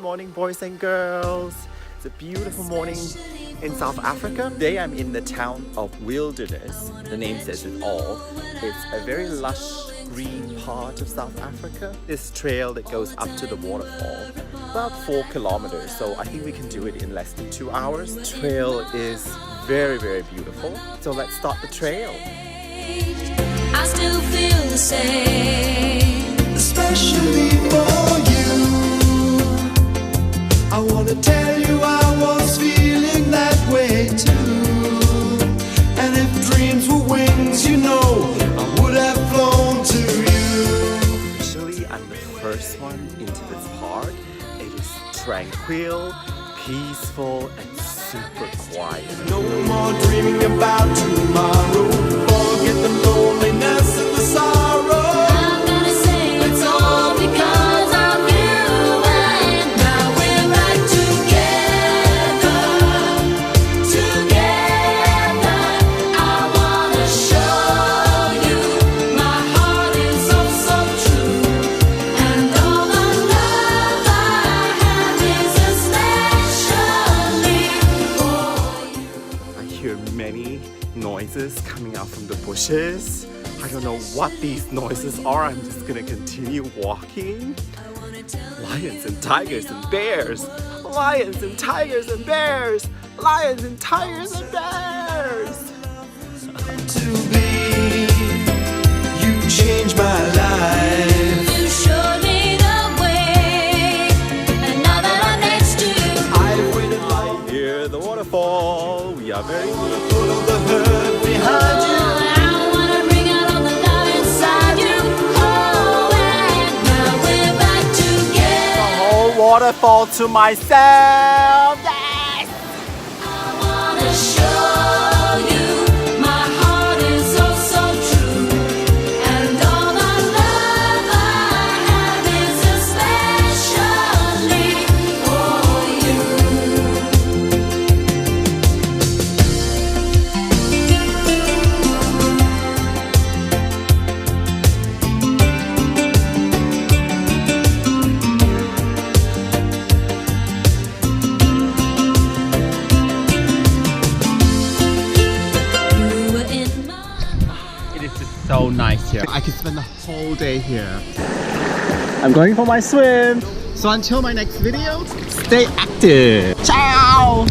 morning, boys and girls. It's a beautiful morning in South Africa. Today I'm in the town of Wilderness. The name says it all. It's a very lush green part of South Africa. This trail that goes up to the waterfall, about 4 kilometers, so I think we can do it in less than 2 hours. The trail is very, very beautiful. So let's start the trail. I still feel the same, especially for you. I wanna tell you I was feeling that way too. And if dreams were wings, you know, I would have flown to you. Actually, I'm the first one into this park. It is tranquil, peaceful, and super quiet. No more dreaming about tomorrow. Forget the loneliness and the sorrow. I'm gonna say it's all because of you. And now we're back together, together. I wanna show you my heart is oh so true. And all the love I have is especially for you. I hear many noises coming out from the bushes. I don't know what these noises are. I'm just gonna continue walking. Lions and tigers and bears. Lions and tigers and bears. Lions and tigers and bears. To be, you changed my life. You showed me the way, and now that I'm next to you, I waited long Hear the waterfall. We are very to follow the herd behind you. I wanna bring out all the love inside you. Oh, and now we're back together. whole waterfall to myself. Yes! I wanna show you my heart is oh so true, and all the love I have is especially for you. You were in my It is just so nice here. I could spend the whole day here. I'm going for my swim. So until my next video, stay active. Ciao!